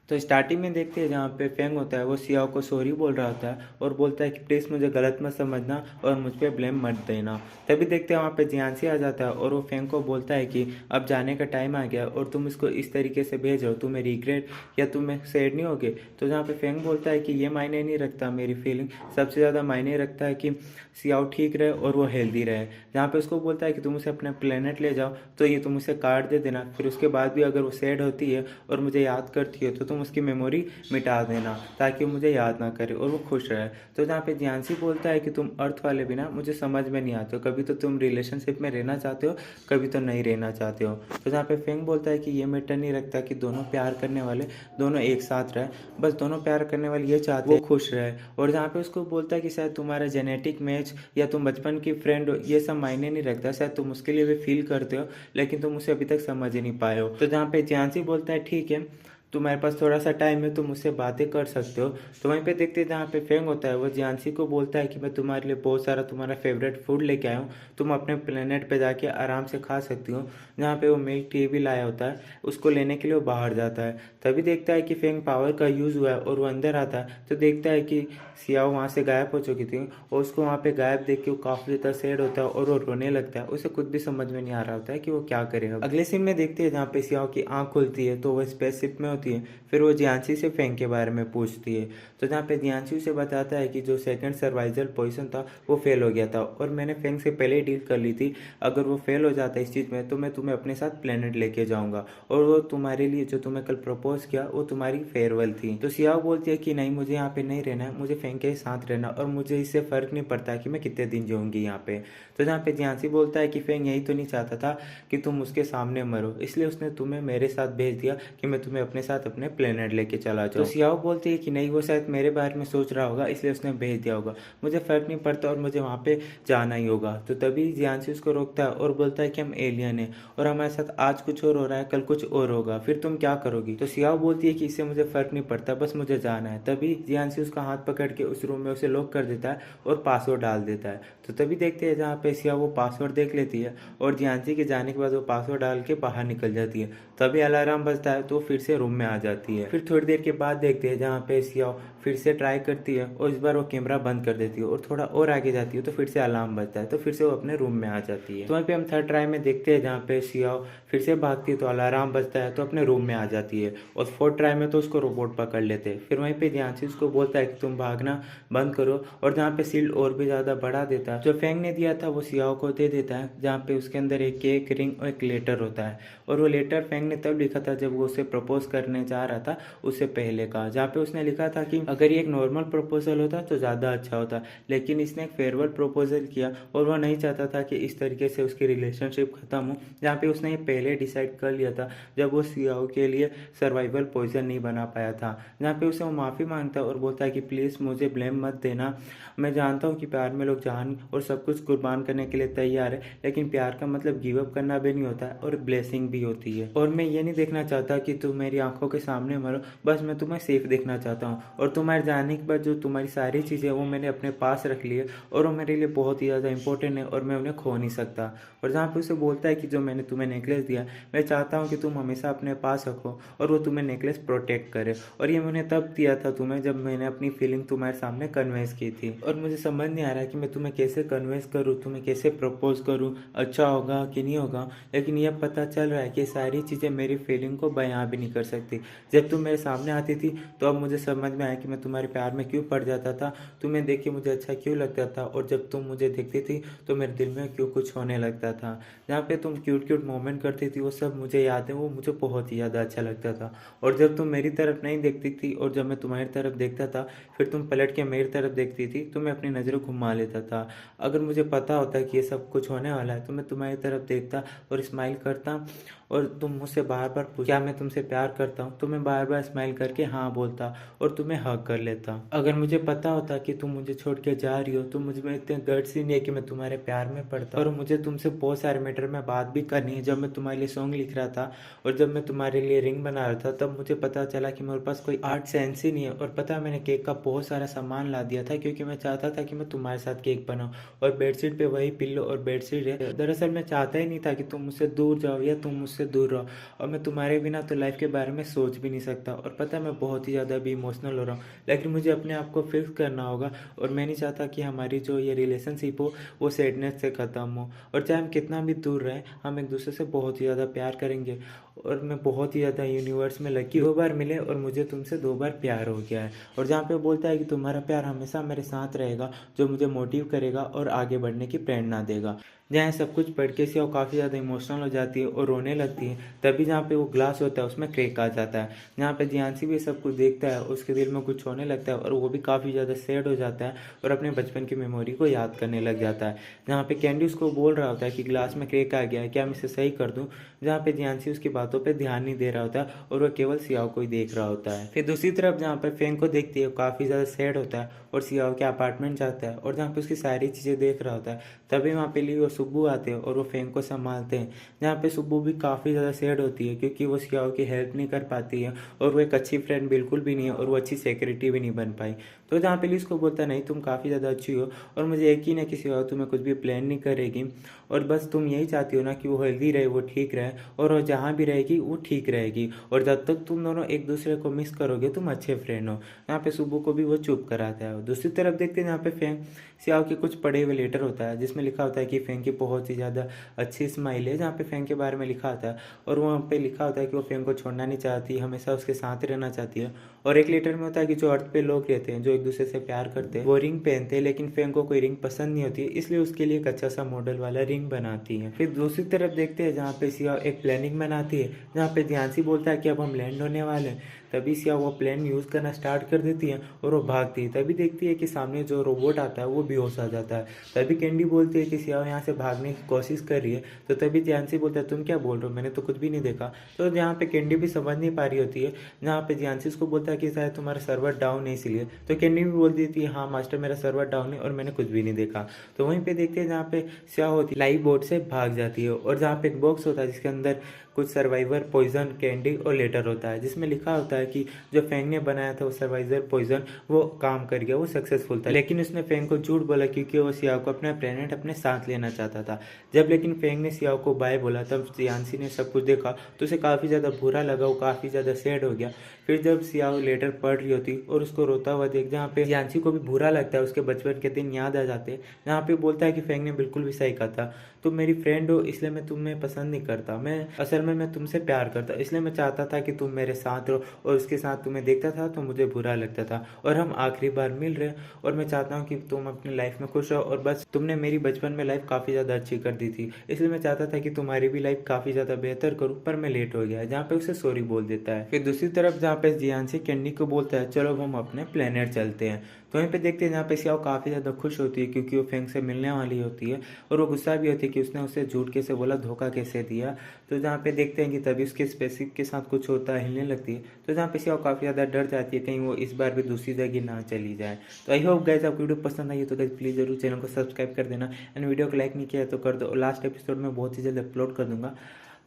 तो स्टार्टिंग में देखते हैं जहाँ पे फेंग होता है वो सियाओ को सॉरी बोल रहा होता है और बोलता है कि प्लीज़ मुझे गलत मत समझना और मुझ पे ब्लेम मत देना। तभी देखते हैं वहाँ पे जियांसी आ जाता है और वो फेंग को बोलता है कि अब जाने का टाइम आ गया और तुम इसको इस तरीके से भेज रहे हो, तुम्हें रिग्रेट या तुम्हें सैड नहीं होगे। तो जहाँ पे फेंग बोलता है कि ये मायने नहीं रखता, मेरी फीलिंग सबसे ज़्यादा मायने रखता है कि सियाओ ठीक रहे और वो हेल्दी रहे। जहाँ पे उसको बोलता है कि तुम उसे अपने प्लेनेट ले जाओ तो ये तुम उसे कार्ड दे देना, फिर उसके बाद भी अगर वो सैड होती है और मुझे याद करती है तो तुम उसकी मेमोरी मिटा देना ताकि वो मुझे याद ना करे और वो खुश रहे। तो जहाँ पे जियांसी बोलता है कि तुम अर्थ वाले भी ना मुझे समझ में नहीं आते हो, कभी तो तुम रिलेशनशिप में रहना चाहते हो, कभी तो नहीं रहना चाहते हो। तो जहाँ पे फेंग बोलता है कि ये मैटर नहीं रखता कि दोनों प्यार करने वाले दोनों एक साथ रहे, बस दोनों प्यार करने वाले ये चाहते हैं वो खुश रहे। और जहाँ पे उसको बोलता है कि शायद तुम्हारा जेनेटिक मैच या तुम बचपन की फ्रेंड हो ये सब मायने नहीं रखता, शायद तुम उसके लिए भी फील करते हो लेकिन तुम उसे अभी तक समझ ही नहीं पाए हो। तो जहाँ पे जियांसी बोलता है ठीक है, तुम्हारे पास थोड़ा सा टाइम है, तुम मुझसे बातें कर सकते हो। तो वहीं पे देखते हैं जहाँ पे फेंग होता है वो जियांसी को बोलता है कि मैं तुम्हारे लिए बहुत सारा तुम्हारा फेवरेट फूड लेके आया हूँ, तुम अपने प्लेनेट पे जाके आराम से खा सकती हो। जहाँ पे वो मिल्क टी भी लाया होता है, उसको लेने के लिए वो बाहर जाता है। तभी देखता है कि फेंग पावर का यूज़ हुआ है और वो अंदर आता है तो देखता है कि सियाओ वहाँ से गायब हो चुकी थी और उसको वहाँ पे गायब देख के वो काफ़ी ज़्यादा सैड होता है और वो रोने लगता है। उसे खुद भी समझ में नहीं आ रहा होता है कि वो क्या करे। अब अगले सीन में देखते हैं जहाँ पे सियाओ की आँख खुलती है तो वो स्पेसशिप में होती है, फिर वो जियांसी से फेंग के बारे में पूछती है। तो जहाँ पे जियांसी उसे बताता है कि जो सेकंड सर्वाइवल पोजीशन था वो फेल हो गया था और मैंने फेंग से पहले ही डील कर ली थी, अगर वो फेल हो जाता है इस चीज़ में तो मैं तुम्हें अपने साथ प्लेनेट लेके जाऊंगा और वो तुम्हारे लिए जो तुम्हें कल प्रपोज किया वो तुम्हारी फेयरवेल थी। तो सियाओ बोलती है कि नहीं, मुझे यहाँ पे नहीं रहना है, मुझे फेंग के साथ रहना और मुझे इससे फ़र्क नहीं पड़ता कि मैं कितने दिन जीऊँगी यहाँ पे। तो जहाँ पे जियांसी बोलता है कि फेंग यही तो नहीं चाहता था कि तुम उसके सामने मरो, इसलिए उसने तुम्हें मेरे साथ भेज दिया कि मैं तुम्हें अपने साथ अपने प्लेनेट लेके चला जाऊँ। तो सियाओ बोलती है कि नहीं, वो शायद मेरे बारे में सोच रहा होगा इसलिए उसने भेज दिया होगा, मुझे फ़र्क नहीं पड़ता और मुझे वहाँ पे जाना ही होगा। तो तभी जियांसी उसको रोकता है और बोलता है कि हम एलियन हैं और हमारे साथ आज कुछ और हो रहा है, कल कुछ और होगा, फिर तुम क्या करोगी। तो सियाओ बोलती है कि इससे मुझे फ़र्क नहीं पड़ता, बस मुझे जाना है। तभी जियांसी उसका हाथ पकड़ के उस रूम में उसे लॉक कर देता है और पासवर्ड डाल देता है। तो तभी देखते हैं जहाँ पे सियाओ वो पासवर्ड देख लेती है और जियांसी के जाने के बाद वो पासवर्ड डाल के बाहर निकल जाती है। तभी अलार्म बजता है तो फिर से रूम में आ जाती है। फिर थोड़ी देर के बाद देखते हैं जहाँ पे सियाओ फिर से ट्राई करती है और इस बार वो कैमरा बंद कर देती है और थोड़ा और आगे जाती है तो फिर से अलार्म बजता है तो फिर से वो अपने रूम में आ जाती है। तो वहीं पे हम थर्ड ट्राई में देखते हैं जहाँ पे सियाओ फिर से भागती है तो अलार्म बजता है तो अपने रूम में आ जाती है और फोर्थ ट्राई में तो उसको रोबोट पकड़ लेते हैं। फिर वहीं पे जियांसी उसको बोलता है कि तुम भागना बंद करो और जहाँ पे सील्ड और भी ज़्यादा बढ़ा देता है, जो फेंग ने दिया था वो सियाओ को दे देता है, जहाँ पे उसके अंदर एक केक, रिंग और एक लेटर होता है। और वो लेटर फेंग ने तब लिखा था जब वो उसे प्रपोज करने जा रहा था उससे पहले का, जहाँ पे उसने लिखा था कि अगर ये एक नॉर्मल प्रपोजल होता तो ज़्यादा अच्छा होता, लेकिन इसने एक फेयरवेल प्रपोजल किया और वह नहीं चाहता था कि इस तरीके से उसकी रिलेशनशिप खत्म हो, जहाँ पे उसने ये पहले डिसाइड कर लिया था जब वो सियाओ के लिए सर्वाइवल पोजीशन नहीं बना पाया था। जहाँ पे उसे वो माफ़ी मांगता है और बोलता है कि प्लीज़ मुझे ब्लेम मत देना, मैं जानता हूँ कि प्यार में लोग जान और सब कुछ कुर्बान करने के लिए तैयार है, लेकिन प्यार का मतलब गिव अप करना भी नहीं होता है और ब्लेसिंग भी होती है। और मैं ये नहीं देखना चाहता कि तुम मेरी आंखों के सामने मरो, बस मैं तुम्हें सेफ देखना चाहता हूँ और तुम्हारे जाने के बाद जो तुम्हारी सारी चीज़ें वो मैंने अपने पास रख ली है और वो मेरे लिए बहुत ही ज़्यादा इंपॉर्टेंट है और मैं उन्हें खो नहीं सकता। और जहाँ पे उसे बोलता है कि जो मैंने तुम्हें नेकलेस दिया मैं चाहता हूँ कि तुम हमेशा अपने पास रखो और वो तुम्हें नेकलेस प्रोटेक्ट करे, और ये मैंने तब दिया था तुम्हें जब मैंने अपनी फीलिंग तुम्हारे सामने कन्वेंस की थी और मुझे समझ नहीं आ रहा कि मैं तुम्हें कैसे कन्वेंस करूँ, तुम्हें कैसे प्रपोज करूँ, अच्छा होगा कि नहीं होगा, लेकिन यह पता चल रहा है कि सारी चीज़ें मेरी फीलिंग को बयां भी नहीं कर सकती। जब तुम मेरे सामने आती थी तो अब मुझे समझ में आया कि मैं तुम्हारे प्यार में क्यों पड़ जाता था, तुम्हें देख के मुझे अच्छा क्यों लगता था और जब तुम मुझे देखती थी तो मेरे दिल में क्यों कुछ होने लगता था। जहाँ पे तुम क्यूट क्यूट मोमेंट करती थी वो सब मुझे याद है, वो मुझे बहुत ही ज़्यादा अच्छा लगता था। और जब तुम मेरी तरफ नहीं देखती थी और जब मैं तुम्हारी तरफ देखता था फिर तुम पलट के मेरी तरफ देखती थी तो मैं अपनी नज़रों घुमा लेता था। अगर मुझे पता होता कि ये सब कुछ होने वाला है तो मैं तुम्हारी तरफ देखता और स्माइल करता और तुम मुझसे बार बार पूछ क्या मैं तुमसे प्यार करता हूँ तो मैं बार बार स्माइल करके हाँ बोलता और तुम्हें हग कर लेता। अगर मुझे पता होता कि तुम मुझे छोड़ के जा रही हो तो मुझ में इतने गट्स ही नहीं है कि मैं तुम्हारे प्यार में पड़ता, और मुझे तुमसे बहुत सारे मैटर में बात भी करनी है। जब मैं तुम्हारे लिए सॉन्ग लिख रहा था और जब मैं तुम्हारे लिए रिंग बना रहा था तब मुझे पता चला कि मेरे पास कोई आर्ट सेंस ही नहीं है, और पता मैंने केक का बहुत सारा सामान ला दिया था क्योंकि मैं चाहता था कि मैं तुम्हारे साथ केक बनाऊँ, और बेडशीट पे वही पिल्लो और बेडशीट है। दरअसल मैं चाहता ही नहीं था कि तुम मुझसे दूर जाओ या तुम मुझसे मुझसे दूर रहो और मैं तुम्हारे बिना तो लाइफ के बारे में सोच भी नहीं सकता। और पता है मैं बहुत ही ज़्यादा अभी इमोशनल हो रहा हूँ, लेकिन मुझे अपने आप को फिक्स करना होगा और मैं नहीं चाहता कि हमारी जो ये रिलेशनशिप हो वो सैडनेस से ख़त्म हो। और चाहे हम कितना भी दूर रहें, हम एक दूसरे से बहुत ही ज़्यादा प्यार करेंगे। और मैं बहुत ही ज़्यादा यूनिवर्स में लकी 2 बार मिले और मुझे तुमसे 2 बार प्यार हो गया है। और जहाँ पे बोलता है कि तुम्हारा प्यार हमेशा मेरे साथ रहेगा, जो मुझे मोटिव करेगा और आगे बढ़ने की प्रेरणा देगा। जहाँ सब कुछ पढ़ के से वो काफ़ी ज़्यादा इमोशनल हो जाती है और रोने लगती है। तभी जहाँ पे वो ग्लास होता है उसमें क्रैक आ जाता है। जहाँ पे जियांसी भी सब कुछ देखता है, उसके दिल में कुछ होने लगता है और वो भी काफ़ी ज़्यादा सैड हो जाता है और अपने बचपन की मेमोरी को याद करने लग जाता है। जहाँ पे कैंडी उसको बोल रहा होता है कि ग्लास में क्रैक आ गया है, क्या मैं इसे सही कर दूँ। जहाँ पे जियांसी उसकी बातों पर ध्यान नहीं दे रहा होता और वह केवल सियाओ को ही देख रहा होता है। फिर दूसरी तरफ जहाँ पे फेंग को देखती है, काफ़ी ज़्यादा सैड होता है और सियाओ के अपार्टमेंट जाता है और जहाँ पे उसकी सारी चीज़ें देख रहा होता है। तभी वहाँ पे ली और सुब्बू आते हैं और वो फेंग को संभालते हैं। जहाँ पे सुब्बू भी काफ़ी ज़्यादा सैड होती है क्योंकि वो सियाओ की हेल्प नहीं कर पाती है और वो एक अच्छी फ्रेंड बिल्कुल भी नहीं है और वो अच्छी सिक्योरिटी भी नहीं बन पाई। तो जहाँ पे ली उसको बोलता है नहीं, तुम काफ़ी ज़्यादा अच्छी हो और मुझे यकीन है कि सियाओ तुम्हें कुछ भी प्लान नहीं करेगी और बस तुम यही चाहती हो ना कि वो हेल्दी रहे, वो ठीक रहे और वो जहाँ भी रहेगी वो ठीक रहेगी। और जब तक तुम दोनों एक दूसरे को मिस करोगे तुम अच्छे फ्रेंड हो। यहाँ पे सुब्बू को भी वो चुप कराता है। दूसरी तरफ देखते हैं जहाँ पे फेंग सियाओ के कुछ पढ़े हुए लेटर होता है जिसमें लिखा होता है कि फेंग की बहुत ही ज़्यादा अच्छी स्माइल है। जहाँ पे फेंग के बारे में लिखा होता है और वहाँ पे लिखा होता है कि वो फेंग को छोड़ना नहीं चाहती, हमेशा उसके साथ रहना चाहती है। और एक लेटर में होता है कि जो अर्थ पे लोग रहते हैं जो एक दूसरे से प्यार करते हैं वो रिंग पहनते हैं, लेकिन फेंग को कोई रिंग पसंद नहीं होती है, इसलिए उसके लिए एक अच्छा सा मॉडल वाला रिंग बनाती है। फिर दूसरी तरफ देखते हैं जहाँ पे सियाओ एक प्लानिंग बनाती है, जहाँ पे जियांसी बोलता है कि अब हम लैंड होने वाले हैं। तभी सियाओ वो प्लेन यूज़ करना स्टार्ट कर देती है और वो भागती है। तभी देखती है कि सामने जो रोबोट आता है वो बेहोश आ जाता है। तभी कैंडी बोलती है कि सियाओ यहाँ से भागने की कोशिश कर रही है। तो तभी जियांसी बोलता है तुम क्या बोल रहे हो, मैंने तो कुछ भी नहीं देखा। तो जहाँ पे कैंडी भी समझ नहीं पा रही होती है, जहाँ पे जियांसी उसको बोलता है कि शायद तुम्हारा सर्वर डाउन है इसलिए। तो कैंडी भी बोल देती है हाँ मास्टर, मेरा सर्वर डाउन है और मैंने कुछ भी नहीं देखा। तो वहीं पे देखते हैं जहाँ पे सियाओ होती है लाइव बोट से भाग जाती है और जहाँ पे एक बॉक्स होता है जिसके अंदर कुछ सर्वाइवर पॉइजन, कैंडी और लेटर होता है जिसमें लिखा होता है कि जो फेंग ने बनाया था वो सर्वाइवर पॉइजन वो काम कर गया, वो सक्सेसफुल था। लेकिन उसने फेंग को झूठ बोला क्योंकि वो सियाओ को अपना प्लेनेट अपने साथ लेना चाहता था। जब लेकिन फेंग ने सियाओ को बाय बोला तब जियांसी ने सब कुछ देखा तो उसे काफ़ी ज़्यादा बुरा लगा, वो काफ़ी ज़्यादा सैड हो गया। फिर जब सियाओ लेटर पढ़ रही होती और उसको रोता हुआ देख, जहाँ पे जियांसी को भी बुरा लगता है, उसके बचपन के दिन याद आ जाते हैं। जहाँ पे बोलता है कि फेंग ने बिल्कुल भी सही कहा था, तुम मेरी फ्रेंड हो इसलिए मैं तुम्हें पसंद नहीं करता, मैं असल में मैं तुमसे प्यार करता, इसलिए मैं चाहता था कि तुम मेरे साथ रहो। और उसके साथ तुम्हें देखता था तो मुझे बुरा लगता था और हम आखिरी बार मिल रहे हैं और मैं चाहता हूँ कि तुम अपनी लाइफ में खुश रहो। और बस तुमने मेरी बचपन में लाइफ काफ़ी ज़्यादा अच्छी कर दी थी, इसलिए मैं चाहता था कि तुम्हारी भी लाइफ काफ़ी ज़्यादा बेहतर करूँ, पर मैं लेट हो गया। जहाँ पे उसे सॉरी बोल देता है। फिर दूसरी तरफ जहाँ पे जियांसी कैंडी को बोलता है चलो हम अपने प्लेनेट चलते हैं। तो वहीं पे देखते हैं जहाँ पे सियाओ काफ़ी ज़्यादा खुश होती है क्योंकि वो फेंग से मिलने वाली होती है और वो गुस्सा भी होती है कि उसने उसे झूठ कैसे बोला, धोखा कैसे दिया। तो जहाँ पे देखते हैं कि तभी उसके स्पेसिफिक के साथ कुछ होता है, हिलने लगती है। तो जहाँ पे सियाओ काफ़ी ज़्यादा डर जाती है कहीं वो इस बार भी दूसरी जगह ना चली जाए। तो आई होप गाइस आपको वीडियो पसंद आई है, तो गाइस प्लीज़ जरूर चैनल को सब्सक्राइब कर देना एंड वीडियो को लाइक नहीं किया है तो कर दो। लास्ट एपिसोड में बहुत ही जल्द अपलोड कर दूंगा,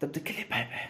तब तक के लिए बाय बाय।